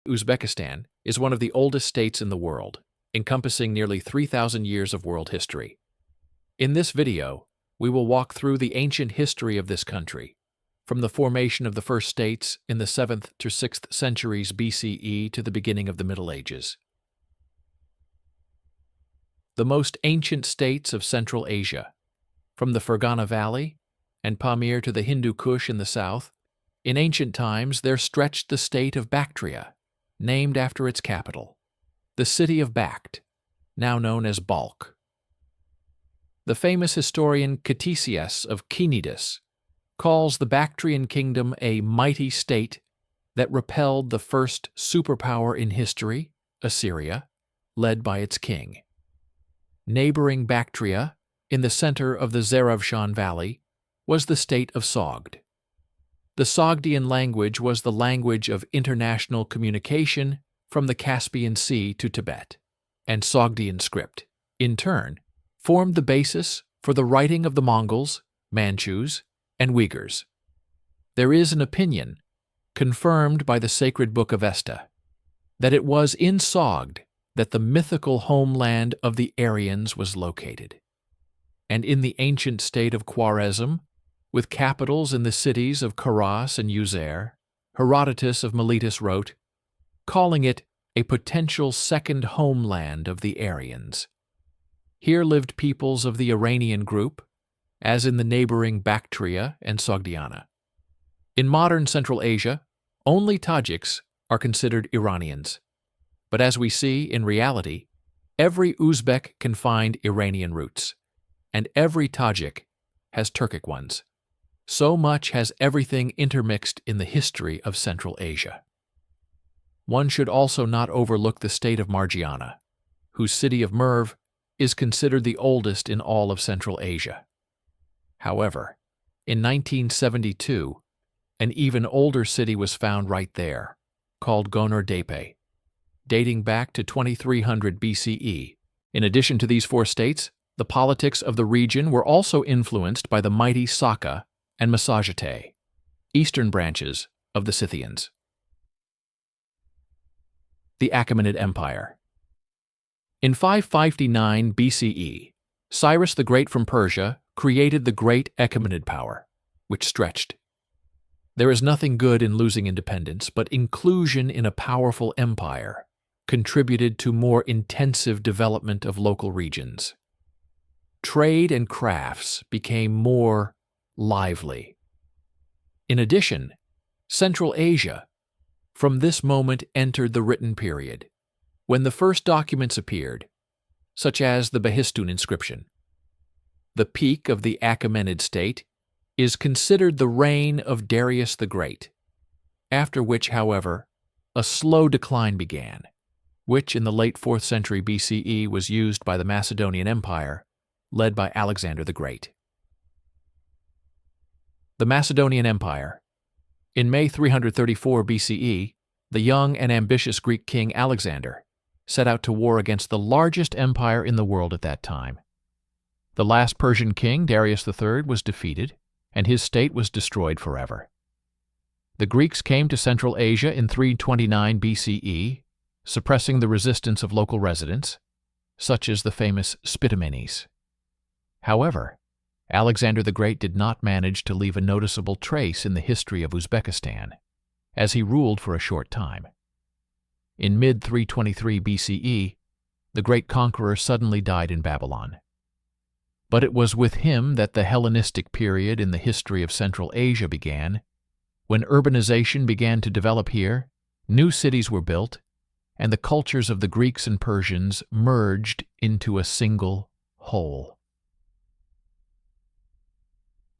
Uzbekistan is one of the oldest states in the world, encompassing nearly 3,000 years of world history. In this video, we will walk through the ancient history of this country, from the formation of the first states in the 7th to 6th centuries BCE to the beginning of the Middle Ages. The most ancient states of Central Asia, from the Fergana Valley and Pamir to the Hindu Kush in the south, in ancient times there stretched the state of Bactria, named after its capital, the city of Bact, now known as Balkh. The famous historian Ctesias of Cnidus calls the Bactrian kingdom a mighty state that repelled the first superpower in history, Assyria, led by its king. Neighboring Bactria, in the center of the Zaravshan Valley, was the state of Sogd. The Sogdian language was the language of international communication from the Caspian Sea to Tibet, and Sogdian script, in turn, formed the basis for the writing of the Mongols, Manchus, and Uyghurs. There is an opinion, confirmed by the sacred book Avesta, that it was in Sogd that the mythical homeland of the Aryans was located. And in the ancient state of Khwarezm, with capitals in the cities of Karas and Uzair, Herodotus of Miletus wrote, calling it a potential second homeland of the Aryans. Here lived peoples of the Iranian group, as in the neighboring Bactria and Sogdiana. In modern Central Asia, only Tajiks are considered Iranians. But as we see in reality, every Uzbek can find Iranian roots, and every Tajik has Turkic ones. So much has everything intermixed in the history of Central Asia. One should also not overlook the state of Margiana, whose city of Merv is considered the oldest in all of Central Asia. However, in 1972, an even older city was found right there, called Gonur-Depe, dating back to 2300 BCE. In addition to these four states, the politics of the region were also influenced by the mighty Saka and Massagetay, eastern branches of the Scythians. The Achaemenid Empire. In 559 BCE, Cyrus the Great from Persia created the Great Achaemenid Power, which stretched. There is nothing good in losing independence, but inclusion in a powerful empire contributed to more intensive development of local regions. Trade and crafts became more lively. In addition, Central Asia, from this moment entered the written period, when the first documents appeared, such as the Behistun inscription. The peak of the Achaemenid state is considered the reign of Darius the Great, after which, however, a slow decline began, which in the late 4th century BCE was used by the Macedonian Empire, led by Alexander the Great. The Macedonian Empire. In May 334 BCE, the young and ambitious Greek king Alexander set out to war against the largest empire in the world at that time. The last Persian king, Darius III, was defeated, and his state was destroyed forever. The Greeks came to Central Asia in 329 BCE, suppressing the resistance of local residents, such as the famous Spitamenes. However, Alexander the Great did not manage to leave a noticeable trace in the history of Uzbekistan, as he ruled for a short time. In mid-323 BCE, the great conqueror suddenly died in Babylon. But it was with him that the Hellenistic period in the history of Central Asia began, when urbanization began to develop here, new cities were built, and the cultures of the Greeks and Persians merged into a single whole.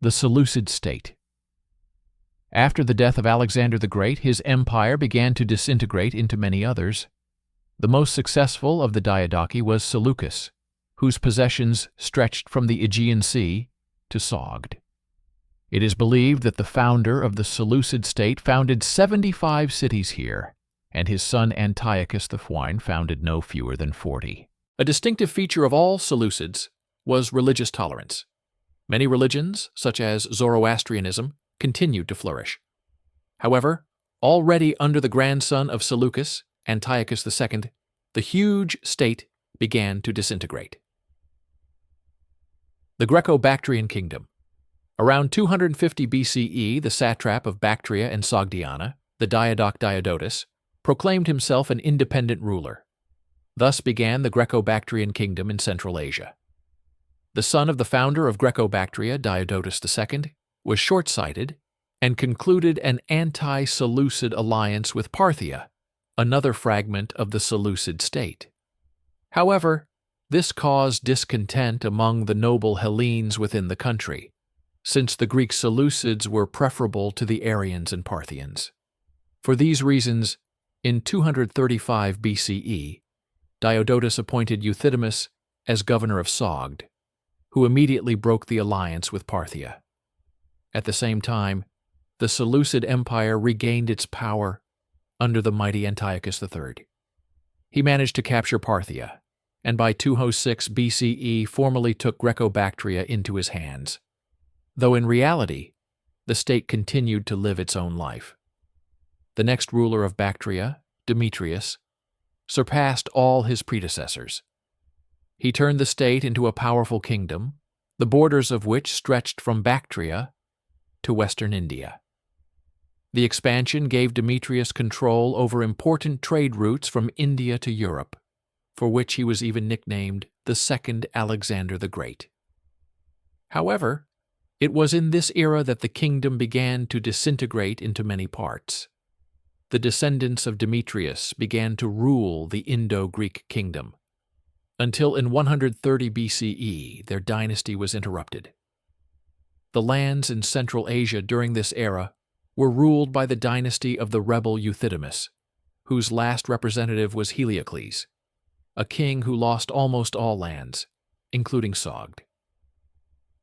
The Seleucid state. After the death of Alexander the Great, his empire began to disintegrate into many others. The most successful of the Diadochi was Seleucus, whose possessions stretched from the Aegean Sea to Sogd. It is believed that the founder of the Seleucid state founded 75 cities here, and his son Antiochus the Phryne founded no fewer than 40. A distinctive feature of all Seleucids was religious tolerance. Many religions, such as Zoroastrianism, continued to flourish. However, Already under the grandson of Seleucus, Antiochus II, the huge state began to disintegrate. The Greco-Bactrian kingdom. Around 250 BCE, the satrap of Bactria and Sogdiana, the diadoc Diodotus, proclaimed himself an independent ruler. Thus began the Greco-Bactrian kingdom in Central Asia. The son of the founder of Greco-Bactria, Diodotus II, was short-sighted and concluded an anti-Seleucid alliance with Parthia, another fragment of the Seleucid state. However, this caused discontent among the noble Hellenes within the country, since the Greek Seleucids were preferable to the Aryans and Parthians. For these reasons, in 235 BCE, Diodotus appointed Euthydemus as governor of Sogd, who immediately broke the alliance with Parthia. At the same time, the Seleucid Empire regained its power under the mighty Antiochus III. He managed to capture Parthia, and by 206 BCE formally took Greco-Bactria into his hands, though in reality, the state continued to live its own life. The next ruler of Bactria, Demetrius, surpassed all his predecessors. He turned the state into a powerful kingdom, the borders of which stretched from Bactria to western India. The expansion gave Demetrius control over important trade routes from India to Europe, for which he was even nicknamed the Second Alexander the Great. However, it was in this era that the kingdom began to disintegrate into many parts. The descendants of Demetrius began to rule the Indo-Greek kingdom, until in 130 BCE their dynasty was interrupted. The lands in Central Asia during this era were ruled by the dynasty of the rebel Euthydemus, whose last representative was Heliocles, a king who lost almost all lands, including Sogd.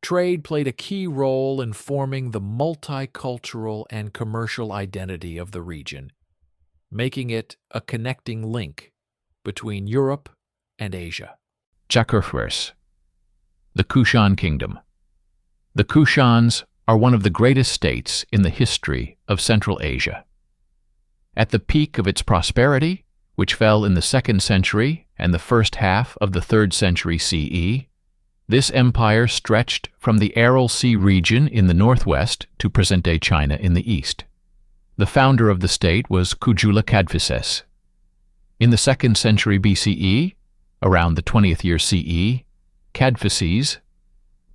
Trade played a key role in forming the multicultural and commercial identity of the region, making it a connecting link between Europe and Asia. Khwarezm, the Kushan Kingdom. The Kushans are one of the greatest states in the history of Central Asia. At the peak of its prosperity, which fell in the 2nd century and the first half of the 3rd century CE, this empire stretched from the Aral Sea region in the northwest to present-day China in the east. The founder of the state was Kujula Kadphises. In the 2nd century BCE, around the 20th year CE, Kadphises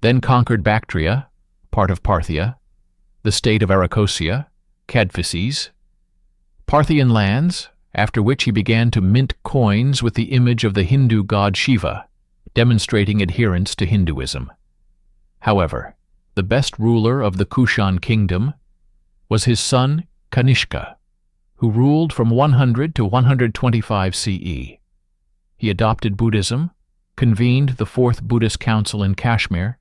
then conquered Bactria, part of Parthia, the state of Arachosia, Kadphises, Parthian lands, after which he began to mint coins with the image of the Hindu god Shiva, demonstrating adherence to Hinduism. However, the best ruler of the Kushan kingdom was his son Kanishka, who ruled from 100 to 125 CE. He adopted Buddhism, convened the 4th Buddhist Council in Kashmir,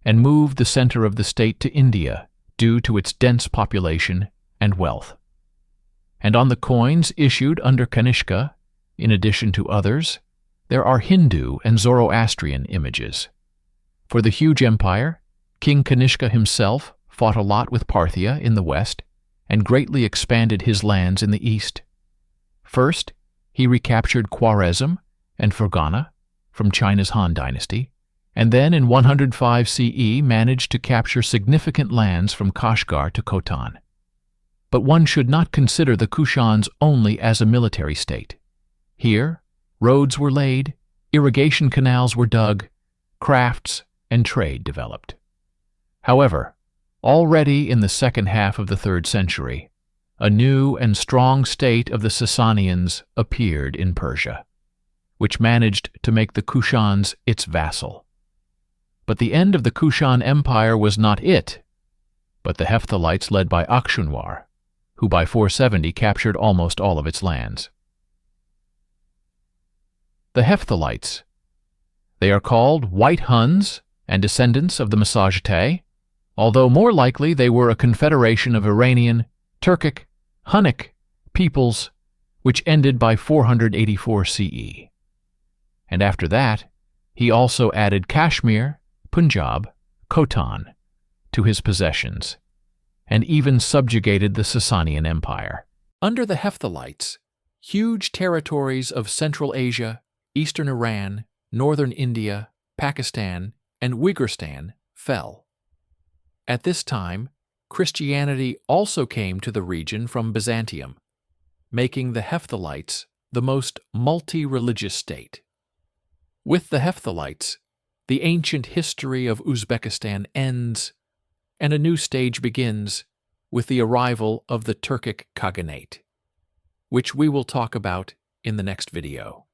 and moved the center of the state to India due to its dense population and wealth. And on the coins issued under Kanishka, in addition to others, there are Hindu and Zoroastrian images. For the huge empire, King Kanishka himself fought a lot with Parthia in the west and greatly expanded his lands in the east. First, he recaptured Khwarezm and Fergana from China's Han dynasty, and then in 105 CE managed to capture significant lands from Kashgar to Khotan. But one should not consider the Kushans only as a military state. Here, roads were laid, irrigation canals were dug, crafts and trade developed. However, already in the second half of the 3rd century, a new and strong state of the Sasanians appeared in Persia, which managed to make the Kushans its vassal. But the end of the Kushan Empire was not it, but the Hephthalites led by Akhshunar, who by 470 captured almost all of its lands. The Hephthalites. They are called White Huns and descendants of the Massagetæ, although more likely they were a confederation of Iranian, Turkic, Hunnic peoples, which ended by 484 CE. And after that, he also added Kashmir, Punjab, Khotan to his possessions, and even subjugated the Sasanian Empire. Under the Hephthalites, huge territories of Central Asia, eastern Iran, northern India, Pakistan, and Uzbekistan fell. At this time, Christianity also came to the region from Byzantium, making the Hephthalites the most multi-religious state. With the Hephthalites, the ancient history of Uzbekistan ends, and a new stage begins with the arrival of the Turkic Khaganate, which we will talk about in the next video.